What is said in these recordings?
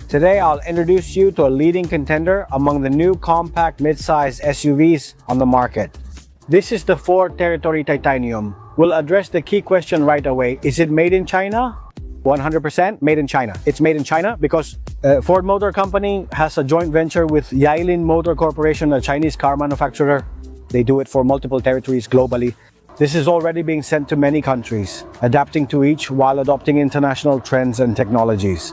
Today I'll introduce you to a leading contender among the new compact mid-size SUVs on the market. This is the Ford Territory Titanium. We'll address the key question right away. Is it made in China? 100% made in China. It's made in China because Ford Motor Company has a joint venture with Yailin Motor Corporation, a Chinese car manufacturer. They do it for multiple territories globally. This is already being sent to many countries, adapting to each while adopting international trends and technologies.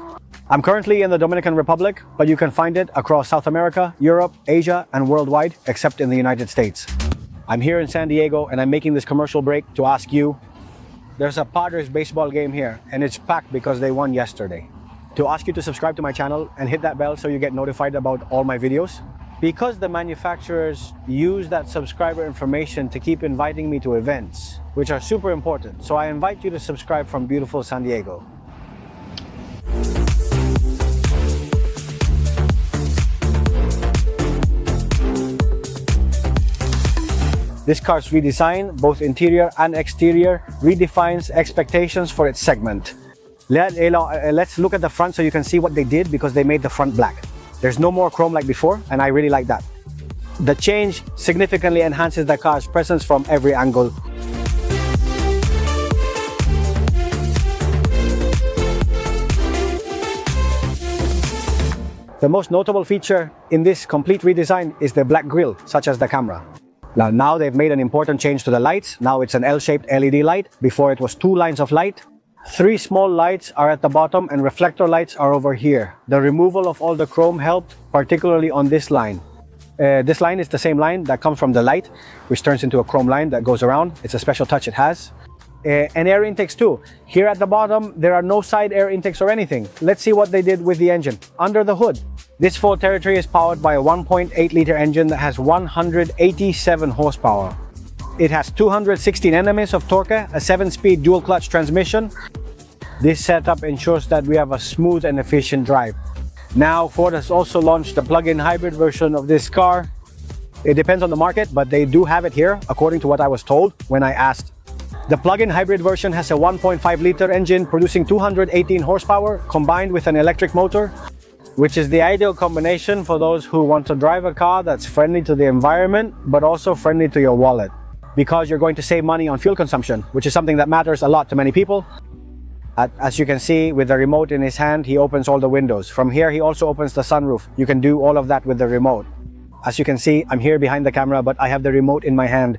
I'm currently in the Dominican Republic, but you can find it across South America, Europe, Asia, and worldwide, except in the United States. I'm here in San Diego, and I'm making this commercial break to ask you, there's a Padres baseball game here, and it's packed because they won yesterday. To ask you to subscribe to my channel and hit that bell so you get notified about all my videos. Because the manufacturers use that subscriber information to keep inviting me to events, which are super important. So I invite you to subscribe from beautiful San Diego. This car's redesign, both interior and exterior, redefines expectations for its segment. Let's look at the front so you can see what they did, because they made the front black. There's no more chrome like before, and I really like that. The change significantly enhances the car's presence from every angle. The most notable feature in this complete redesign is the black grille, such as the camera. Now they've made an important change to the lights. Now it's an L-shaped LED light. Before it was 2 lines of light. 3 small lights are at the bottom and reflector lights are over here. The removal of all the chrome helped, particularly on this line. This line is the same line that comes from the light, which turns into a chrome line that goes around. It's a special touch it has. And air intakes too. Here at the bottom, there are no side air intakes or anything. Let's see what they did with the engine. Under the hood, this Ford Territory is powered by a 1.8-liter engine that has 187 horsepower. It has 216 Nm of torque, a 7-speed dual-clutch transmission. This setup ensures that we have a smooth and efficient drive. Now, Ford has also launched a plug-in hybrid version of this car. It depends on the market, but they do have it here, according to what I was told when I asked. The plug-in hybrid version has a 1.5-liter engine producing 218 horsepower combined with an electric motor, which is the ideal combination for those who want to drive a car that's friendly to the environment, but also friendly to your wallet. Because you're going to save money on fuel consumption, which is something that matters a lot to many people. As you can see, with the remote in his hand, he opens all the windows. From here, he also opens the sunroof. You can do all of that with the remote. As you can see, I'm here behind the camera, but I have the remote in my hand.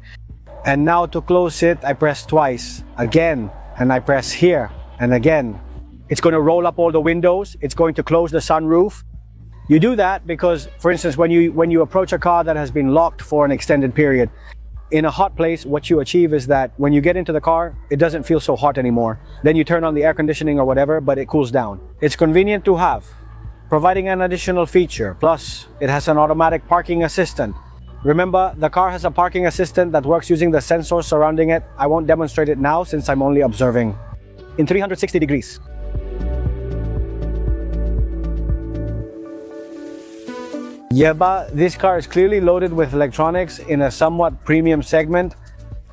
And now to close it, I press twice, again, and I press here, and again. It's going to roll up all the windows. It's going to close the sunroof. You do that because, for instance, when you approach a car that has been locked for an extended period, in a hot place, what you achieve is that when you get into the car, it doesn't feel so hot anymore. Then you turn on the air conditioning or whatever, but it cools down. It's convenient to have, providing an additional feature. Plus, it has an automatic parking assistant. Remember, the car has a parking assistant that works using the sensors surrounding it. I won't demonstrate it now since I'm only observing. In 360 degrees. Yeah, but this car is clearly loaded with electronics in a somewhat premium segment.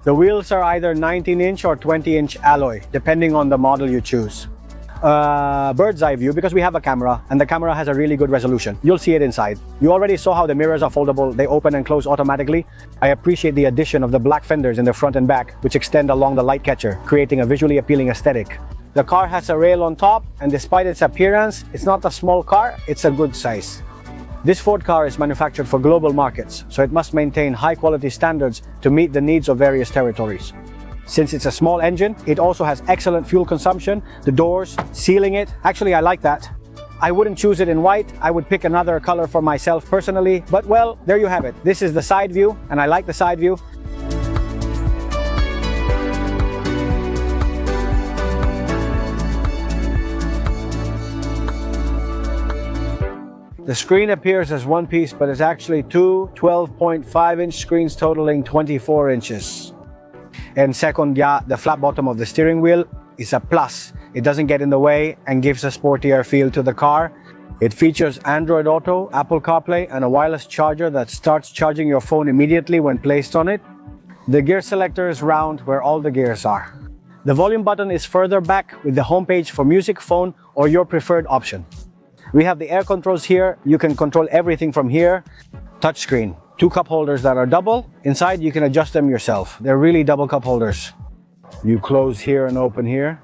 The wheels are either 19-inch or 20-inch alloy, depending on the model you choose. Bird's eye view, because we have a camera, and the camera has a really good resolution. You'll see it inside. You already saw how the mirrors are foldable. They open and close automatically. I appreciate the addition of the black fenders in the front and back, which extend along the light catcher, creating a visually appealing aesthetic. The car has a rail on top, and despite its appearance, it's not a small car, it's a good size. This Ford car is manufactured for global markets, so it must maintain high-quality standards to meet the needs of various territories. Since it's a small engine, it also has excellent fuel consumption. The doors, sealing it, actually I like that. I wouldn't choose it in white. I would pick another color for myself personally, but well, there you have it. This is the side view, and I like the side view. The screen appears as one piece, but it's actually two 12.5-inch screens totaling 24 inches. And second, the flat bottom of the steering wheel is a plus. It doesn't get in the way and gives a sportier feel to the car. It features Android Auto, Apple CarPlay, and a wireless charger that starts charging your phone immediately when placed on it. The gear selector is round where all the gears are. The volume button is further back with the home page for music, phone, or your preferred option. We have the air controls here. You can control everything from here. Touchscreen. 2 cup holders that are double. Inside, you can adjust them yourself. They're really double cup holders. You close here and open here.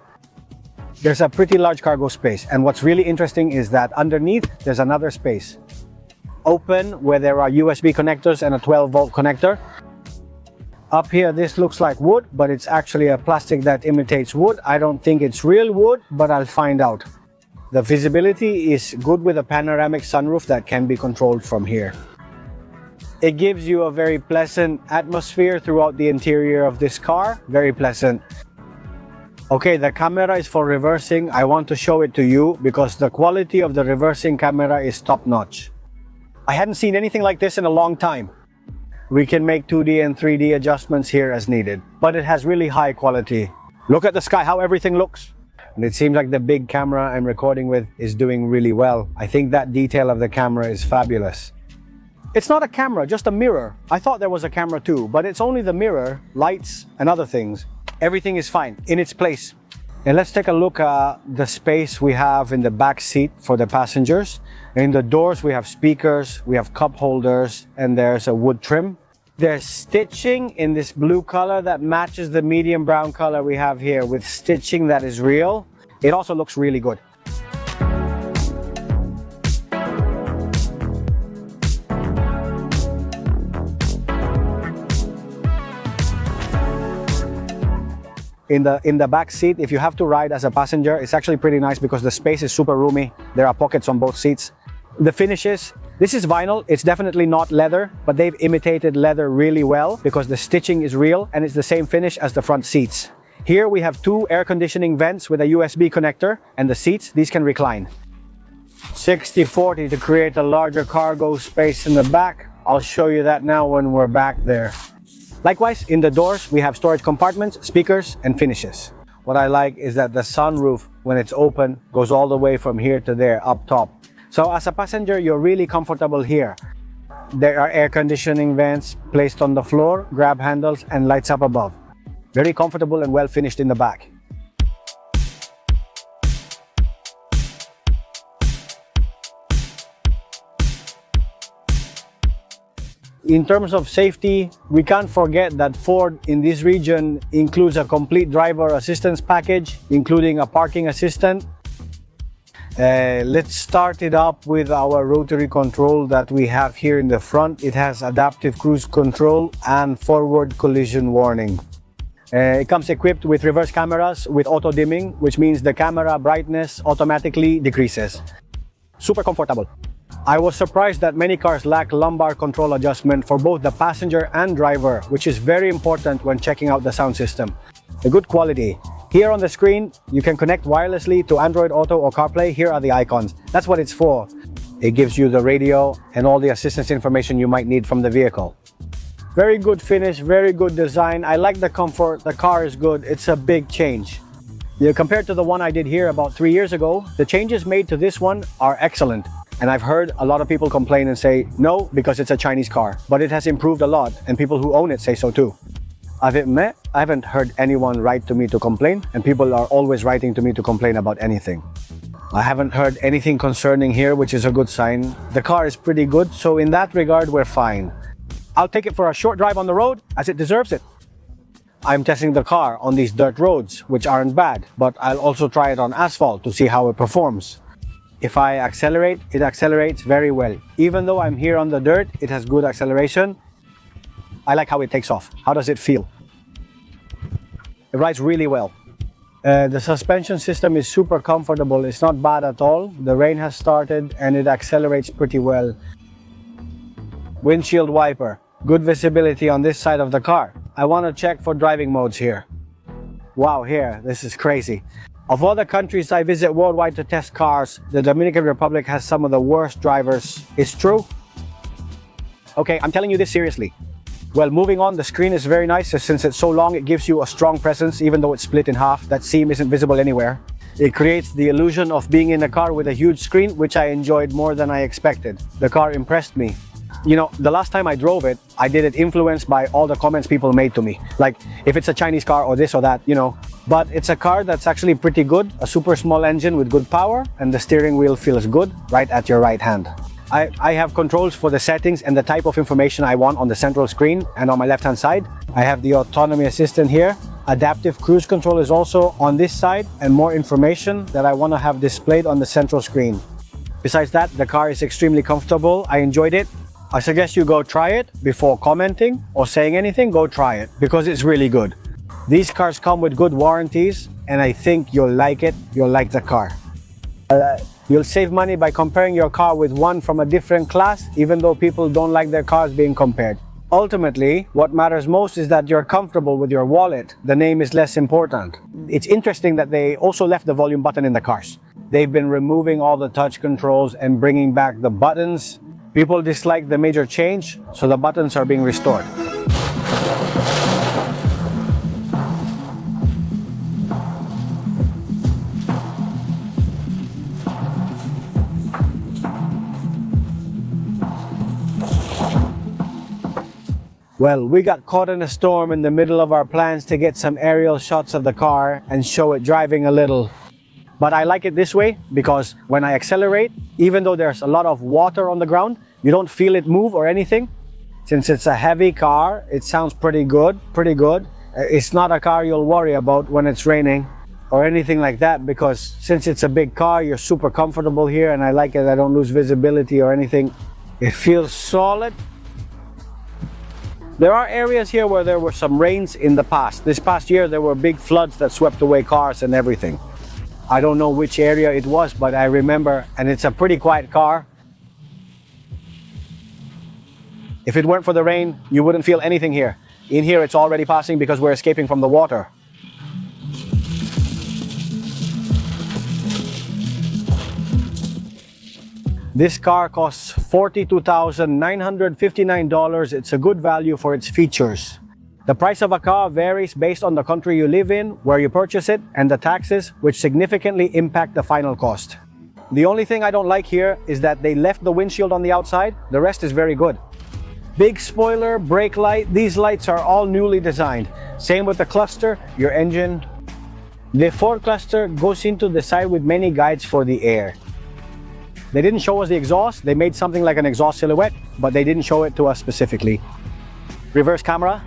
There's a pretty large cargo space. And what's really interesting is that underneath, there's another space. Open where there are USB connectors and a 12-volt connector. Up here, this looks like wood, but it's actually a plastic that imitates wood. I don't think it's real wood, but I'll find out. The visibility is good with a panoramic sunroof that can be controlled from here. It gives you a very pleasant atmosphere throughout the interior of this car. Very pleasant. Okay, the camera is for reversing. I want to show it to you because the quality of the reversing camera is top-notch. I hadn't seen anything like this in a long time. We can make 2D and 3D adjustments here as needed, but it has really high quality. Look at the sky, how everything looks. And it seems like the big camera I'm recording with is doing really well. I think that detail of the camera is fabulous. It's not a camera, just a mirror. I thought there was a camera too, but it's only the mirror, lights, and other things. Everything is fine, in its place. And let's take a look at the space we have in the back seat for the passengers. In the doors, we have speakers, we have cup holders, and there's a wood trim. There's stitching in this blue color that matches the medium brown color we have here with stitching that is real. It also looks really good. In the back seat, if you have to ride as a passenger, it's actually pretty nice because the space is super roomy. There are pockets on both seats. The finishes, this is vinyl. It's definitely not leather, but they've imitated leather really well because the stitching is real and it's the same finish as the front seats. Here we have 2 air conditioning vents with a USB connector, and the seats, these can recline. 60/40 to create a larger cargo space in the back. I'll show you that now when we're back there. Likewise, in the doors, we have storage compartments, speakers, and finishes. What I like is that the sunroof, when it's open, goes all the way from here to there, up top. So as a passenger, you're really comfortable here. There are air conditioning vents placed on the floor, grab handles, and lights up above. Very comfortable and well finished in the back. In terms of safety, we can't forget that Ford in this region includes a complete driver assistance package, including a parking assistant. Let's start it up with our rotary control that we have here in the front. It has adaptive cruise control and forward collision warning. It comes equipped with reverse cameras with auto dimming, which means the camera brightness automatically decreases. Super comfortable. I was surprised that many cars lack lumbar control adjustment for both the passenger and driver, which is very important when checking out the sound system. A good quality. Here on the screen, you can connect wirelessly to Android Auto or CarPlay. Here are the icons. That's what it's for. It gives you the radio and all the assistance information you might need from the vehicle. Very good finish, very good design. I like the comfort. The car is good. It's a big change. Compared to the one I did here about 3 years ago, the changes made to this one are excellent. And I've heard a lot of people complain and say, no, because it's a Chinese car. But it has improved a lot, and people who own it say so too. I haven't heard anyone write to me to complain, and people are always writing to me to complain about anything. I haven't heard anything concerning here, which is a good sign. The car is pretty good, so in that regard, we're fine. I'll take it for a short drive on the road, as it deserves it. I'm testing the car on these dirt roads, which aren't bad, but I'll also try it on asphalt to see how it performs. If I accelerate, it accelerates very well. Even though I'm here on the dirt, it has good acceleration. I like how it takes off. How does it feel? It rides really well. The suspension system is super comfortable. It's not bad at all. The rain has started and it accelerates pretty well. Windshield wiper. Good visibility on this side of the car. I want to check for driving modes here. Wow, here, this is crazy. Of all the countries I visit worldwide to test cars, the Dominican Republic has some of the worst drivers. It's true? Okay, I'm telling you this seriously. Well, moving on, the screen is very nice. Since it's so long, it gives you a strong presence, even though it's split in half. That seam isn't visible anywhere. It creates the illusion of being in a car with a huge screen, which I enjoyed more than I expected. The car impressed me. You know, the last time I drove it, I did it influenced by all the comments people made to me. Like, if it's a Chinese car or this or that, you know, But it's a car that's actually pretty good, a super small engine with good power, and the steering wheel feels good right at your right hand. I have controls for the settings and the type of information I want on the central screen and on my left hand side. I have the autonomy assistant here. Adaptive cruise control is also on this side, and more information that I want to have displayed on the central screen. Besides that, the car is extremely comfortable. I enjoyed it. I suggest you go try it before commenting or saying anything. Go try it because it's really good. These cars come with good warranties, and I think you'll like it. You'll like the car. You'll save money by comparing your car with one from a different class, even though people don't like their cars being compared. Ultimately, what matters most is that you're comfortable with your wallet. The name is less important. It's interesting that they also left the volume button in the cars. They've been removing all the touch controls and bringing back the buttons. People dislike the major change, so the buttons are being restored. Well, we got caught in a storm in the middle of our plans to get some aerial shots of the car and show it driving a little. But I like it this way because when I accelerate, even though there's a lot of water on the ground, you don't feel it move or anything. Since it's a heavy car, it sounds pretty good. It's not a car you'll worry about when it's raining or anything like that, because since it's a big car, you're super comfortable here, and I like it. I don't lose visibility or anything. It feels solid. There are areas here where there were some rains in the past. This past year, there were big floods that swept away cars and everything. I don't know which area it was, but I remember, and it's a pretty quiet car. If it weren't for the rain, you wouldn't feel anything here. In here, it's already passing because we're escaping from the water. This car costs $42,959. It's a good value for its features. The price of a car varies based on the country you live in, where you purchase it, and the taxes, which significantly impact the final cost. The only thing I don't like here is that they left the windshield on the outside. The rest is very good. Big spoiler, brake light, these lights are all newly designed. Same with the cluster, your engine. The Ford cluster goes into the side with many guides for the air. They didn't show us the exhaust. They made something like an exhaust silhouette, but they didn't show it to us specifically. Reverse camera.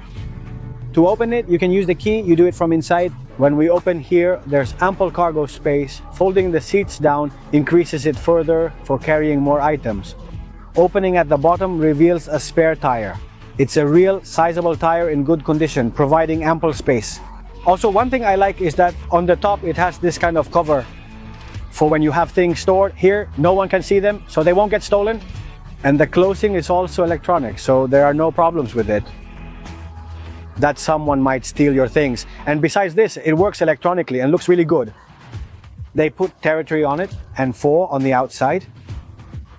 To open it, you can use the key. You do it from inside. When we open here, there's ample cargo space. Folding the seats down increases it further for carrying more items. Opening at the bottom reveals a spare tire. It's a real sizable tire in good condition, providing ample space. Also, one thing I like is that on the top, it has this kind of cover for when you have things stored. Here, no one can see them, so they won't get stolen. And the closing is also electronic, so there are no problems with it that someone might steal your things. And besides this, it works electronically and looks really good. They put territory on it and 4 on the outside,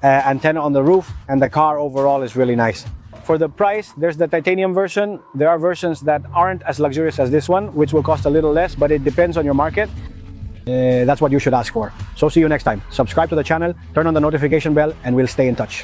antenna on the roof, and the car overall is really nice. For the price, there's the titanium version. There are versions that aren't as luxurious as this one, which will cost a little less, but it depends on your market. That's what you should ask for. So see you next time. Subscribe to the channel, turn on the notification bell, and we'll stay in touch.